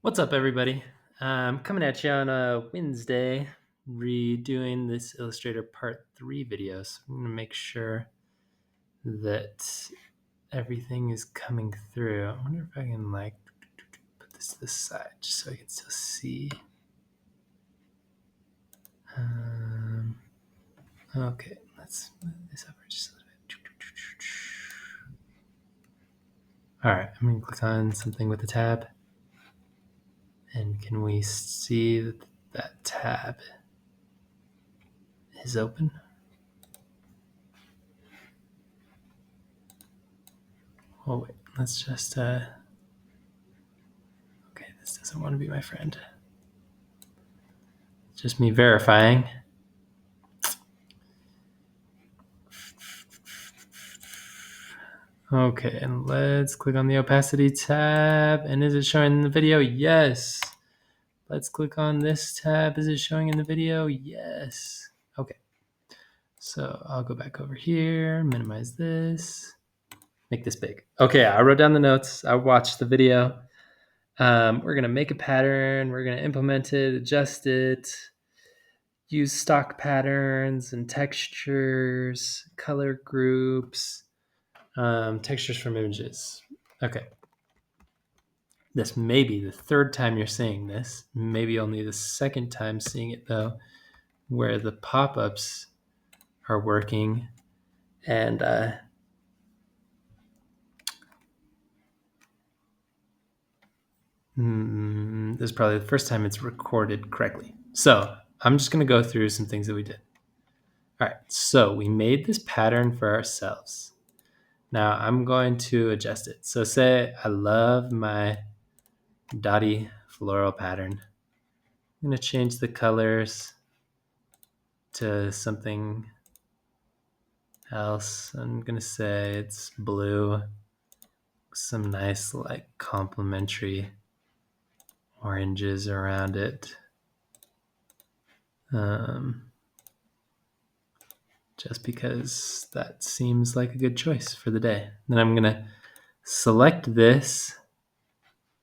What's up, everybody? Coming at you on a Wednesday, redoing this Illustrator Part 3 video. So I'm going to make sure that everything is coming through. I wonder if I can put this to the side just so I can still see. Okay, let's move this over just a little bit. All right, I'm going to click on something with the tab. And can we see that that tab is open? Oh wait, let's just okay, this doesn't want to be my friend. Just me verifying. Okay, and let's click on the opacity tab. And is it showing in the video? Yes. Let's click on this tab. Is it showing in the video? Yes. Okay. So I'll go back over here, minimize this, make this big. Okay, I wrote down the notes. I watched the video. We're going to make a pattern. We're going to implement it, adjust it, use stock patterns and textures, color groups, textures from images. Okay. This may be the third time you're seeing this, maybe only the second time seeing it though, where the pop-ups are working. And this is probably the first time it's recorded correctly. So I'm just going to go through some things that we did. All right, so we made this pattern for ourselves. Now I'm going to adjust it. So say I love my dotty floral pattern. I'm going to change the colors to something else. I'm going to say it's blue. Some nice complementary oranges around it. Just because that seems like a good choice for the day. Then I'm going to select this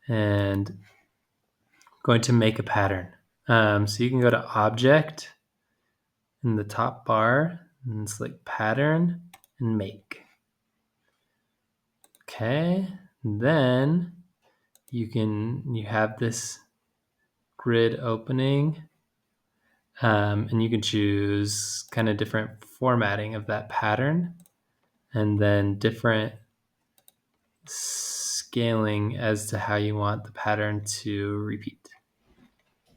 and going to make a pattern. So you can go to Object in the top bar and select Pattern and Make. Okay, then you have this grid opening, and you can choose kind of different formatting of that pattern, and then different scaling as to how you want the pattern to repeat.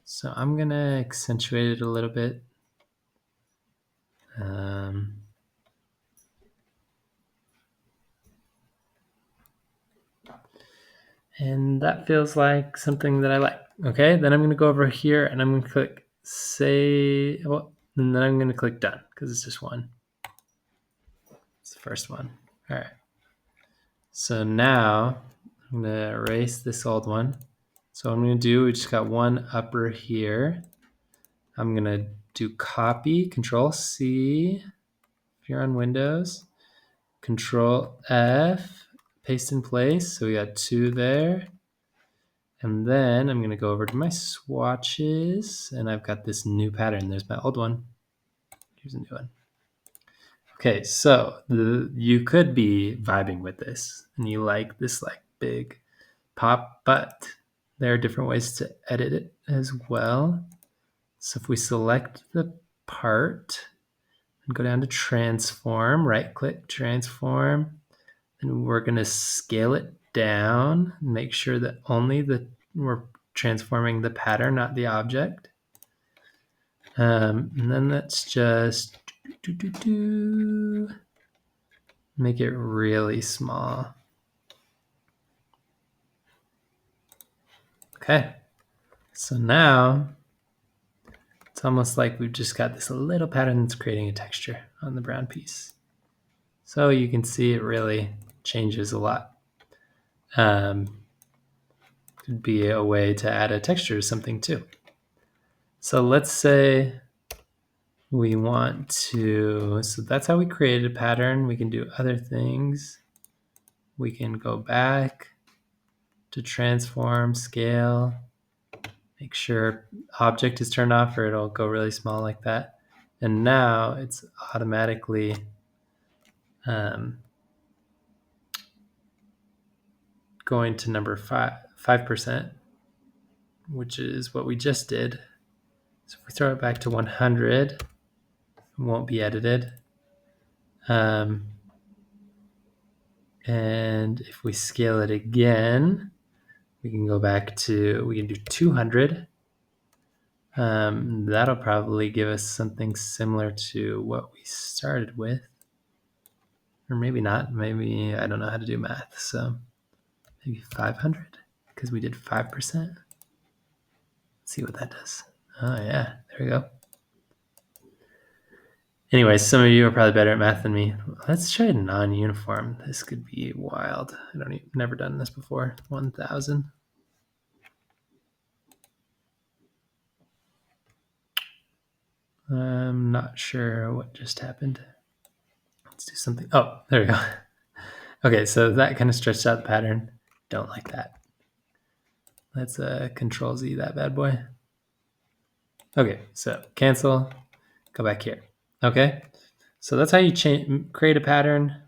So I'm going to accentuate it a little bit. And that feels like something that I like. Okay, then I'm going to go over here and I'm going to click save, and then I'm going to click done because it's just one. It's the first one. All right. So now I'm going to erase this old one. So what I'm going to do, we just got one upper here. I'm going to do copy, Control C if you're on Windows, Control F, paste in place. So we got two there. And then I'm going to go over to my swatches, and I've got this new pattern. There's my old one. Here's a new one. Okay, so you could be vibing with this, and you like this big pop, but there are different ways to edit it as well. So if we select the part and go down to transform, right-click transform, and we're going to scale it down, make sure that only we're transforming the pattern, not the object. And then let's just make it really small. Okay, so now it's almost like we've just got this little pattern that's creating a texture on the brown piece. So you can see it really changes a lot. Could be a way to add a texture to something too. So let's say we want to, so that's how we created a pattern. We can do other things. We can go back to transform, scale. Make sure object is turned off or it'll go really small like that. And now it's automatically going to number 5%, which is what we just did. So if we throw it back to 100, it won't be edited. And if we scale it again, we can go back to, we can do 200. That'll probably give us something similar to what we started with. Or maybe not. Maybe I don't know how to do math. So maybe 500 because we did 5%. Let's see what that does. Oh, yeah. There we go. Anyways, some of you are probably better at math than me. Let's try non-uniform. This could be wild. Never done this before. 1,000. I'm not sure what just happened. Let's do something. Oh, there we go. Okay, so that kind of stretched out the pattern. Don't like that. Let's Control Z that bad boy. Okay, so cancel. Go back here. Okay, so that's how you create a pattern.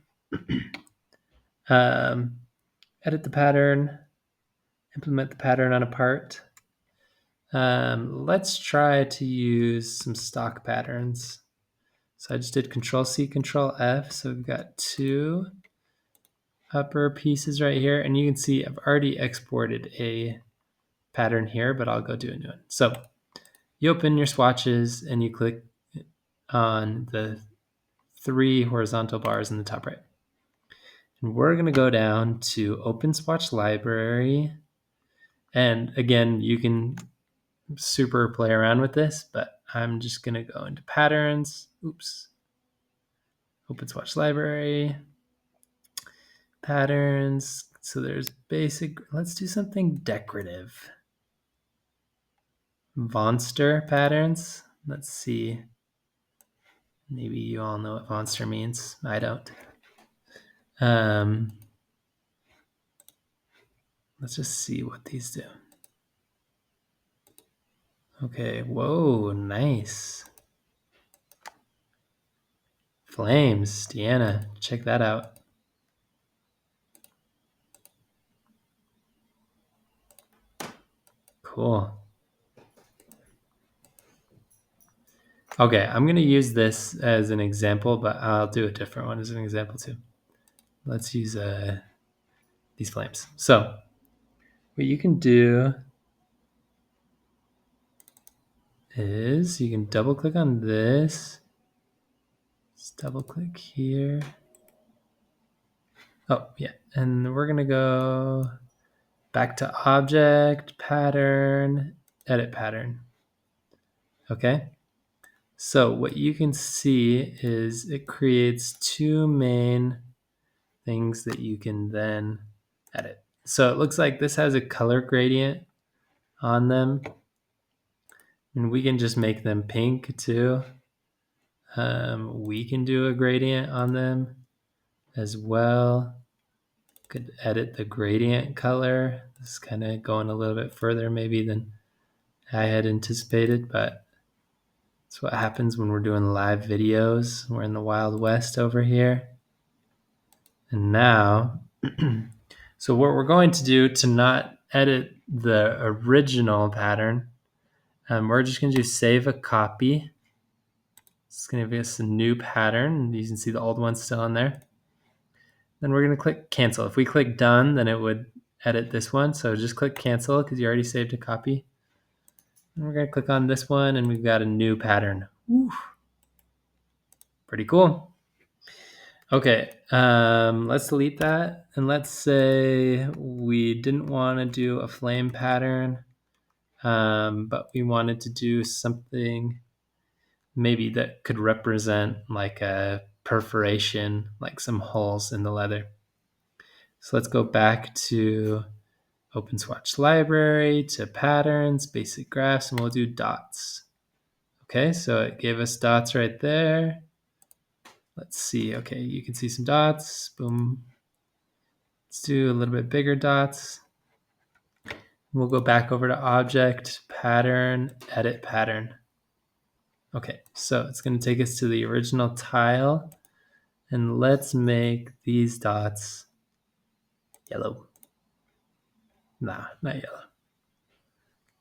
Edit the pattern. Implement the pattern on a part. Let's try to use some stock patterns. So I just did Control C, Control F. So we've got two upper pieces right here. And you can see I've already exported a pattern here, but I'll go do a new one. So you open your swatches and you click on the 3 horizontal bars in the top right. And we're going to go down to Open Swatch Library. And again, you can super play around with this, but I'm just going to go into Patterns. Oops. Open Swatch Library. Patterns. So there's basic. Let's do something decorative. Monster patterns. Let's see. Maybe you all know what monster means. I don't. Let's just see what these do. Okay, whoa, nice. Flames, Deanna, check that out. Cool. Okay, I'm going to use this as an example, but I'll do a different one as an example too. Let's use these flames. So what you can do is you can double click on this. Just double click here. Oh, yeah. And we're going to go back to object, pattern, edit pattern. Okay. So what you can see is it creates two main things that you can then edit. So it looks like this has a color gradient on them. And we can just make them pink too. We can do a gradient on them as well. Could edit the gradient color. This is kind of going a little bit further maybe than I had anticipated, but it's what happens when we're doing live videos. We're in the Wild West over here. And now, so what we're going to do to not edit the original pattern, we're just going to do save a copy. It's going to give us a new pattern. You can see the old one's still in there. Then we're going to click cancel. If we click done, then it would edit this one. So just click cancel because you already saved a copy. And we're going to click on this one and we've got a new pattern. Woo. Pretty cool. Okay, let's delete that. And let's say we didn't want to do a flame pattern, but we wanted to do something maybe that could represent like a perforation, like some holes in the leather. So let's go back to Open Swatch Library, to Patterns, Basic Graphs, and we'll do dots. Okay, so it gave us dots right there. Let's see. Okay, you can see some dots. Boom. Let's do a little bit bigger dots. We'll go back over to Object, pattern, edit pattern. Okay, so it's going to take us to the original tile, and let's make these dots yellow. Nah, not yellow.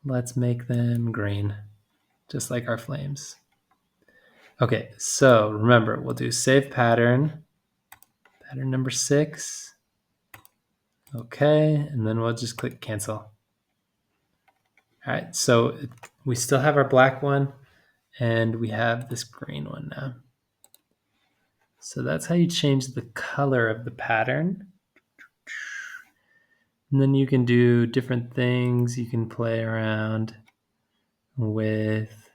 Let's make them green, just like our flames. Okay, so remember, we'll do save pattern, pattern number 6. Okay, and then we'll just click cancel. All right, so we still have our black one, and we have this green one now. So that's how you change the color of the pattern. And then you can do different things. You can play around with,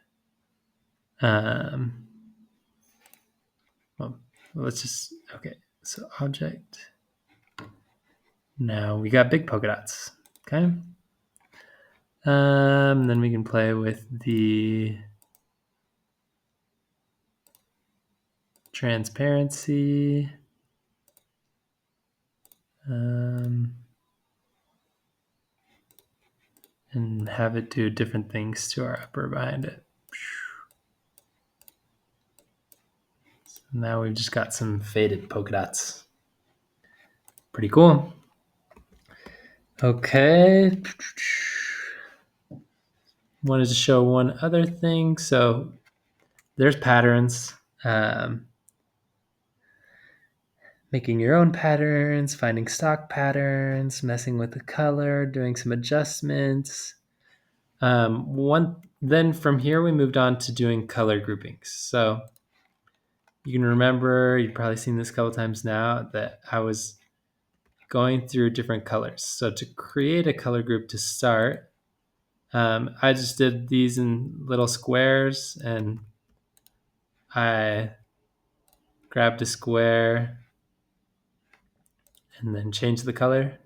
well, let's just, okay, so object. Now we got big polka dots, okay? Then we can play with the transparency. And have it do different things to our upper behind it. So now we've just got some faded polka dots. Pretty cool. Okay. Wanted to show one other thing. So there's patterns. Making your own patterns, finding stock patterns, messing with the color, doing some adjustments. Then from here we moved on to doing color groupings. So you can remember, you've probably seen this a couple times now, that I was going through different colors. So to create a color group to start, I just did these in little squares, and I grabbed a square and then changed the color.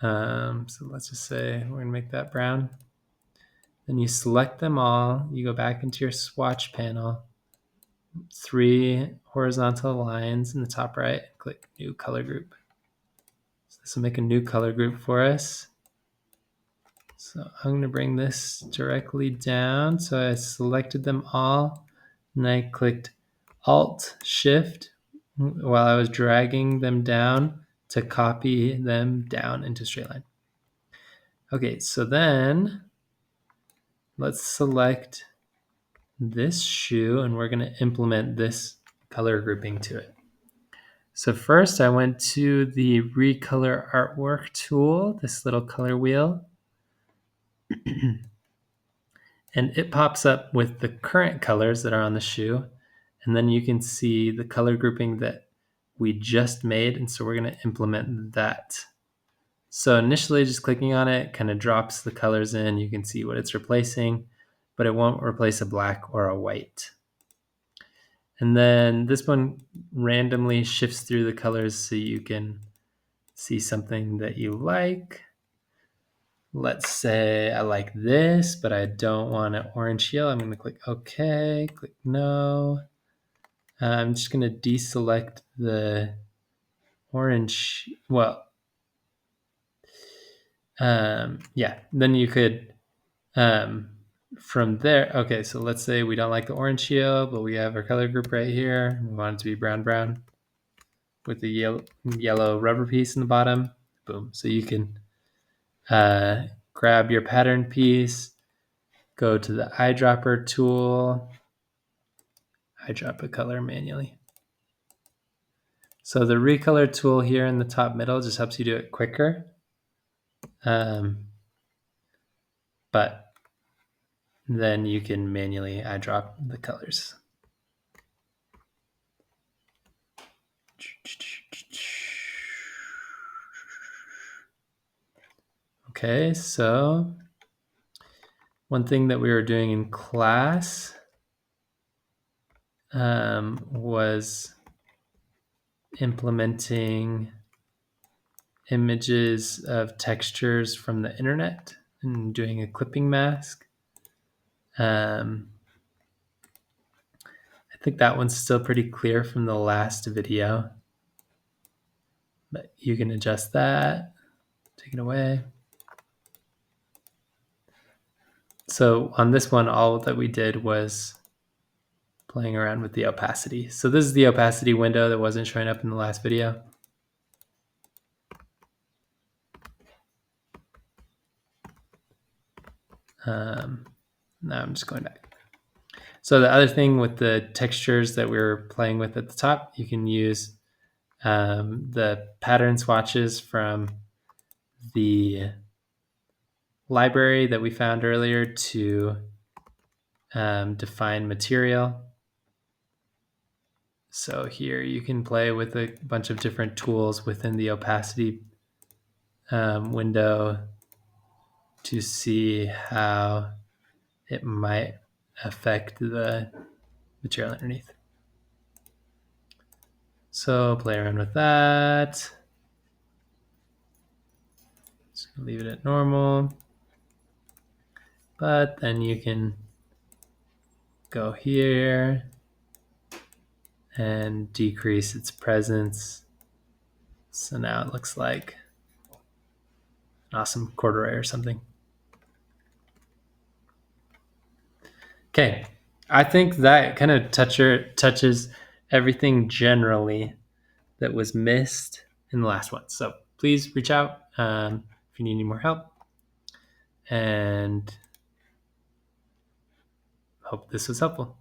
So let's just say we're gonna make that brown. Then you select them all, you go back into your swatch panel, 3 horizontal lines in the top right, click new color group. So this will make a new color group for us. So I'm going to bring this directly down. So I selected them all, and I clicked Alt Shift while I was dragging them down to copy them down into straight line. Okay, so then let's select this shoe, and we're going to implement this color grouping to it. So first I went to the Recolor Artwork tool, this little color wheel. And it pops up with the current colors that are on the shoe. And then you can see the color grouping that we just made. And so we're going to implement that. So initially just clicking on it kind of drops the colors in. You can see what it's replacing, but it won't replace a black or a white. And then this one randomly shifts through the colors so you can see something that you like. Let's say I like this, but I don't want an orange heel. I'm going to click OK, click no. I'm just going to deselect the orange. Well, yeah, then you could, from there, okay, so let's say we don't like the orange heel, but we have our color group right here. We want it to be brown with the yellow rubber piece in the bottom. Boom. So you can grab your pattern piece, go to the eyedropper tool, eyedrop a color manually. So the recolor tool here in the top middle just helps you do it quicker. But then you can manually eyedrop the colors. Okay, so one thing that we were doing in class was implementing images of textures from the internet and doing a clipping mask. I think that one's still pretty clear from the last video, but you can adjust that, take it away. So on this one, all that we did was playing around with the opacity. So this is the opacity window that wasn't showing up in the last video. Now I'm just going back. So the other thing with the textures that we were playing with at the top, you can use the pattern swatches from the library that we found earlier to define material. So here you can play with a bunch of different tools within the opacity window to see how it might affect the material underneath. So play around with that. Just leave it at normal. But then you can go here and decrease its presence. So now it looks like an awesome corduroy or something. Okay, I think that kind of touches everything generally that was missed in the last one. So please reach out if you need any more help. And hope this was helpful.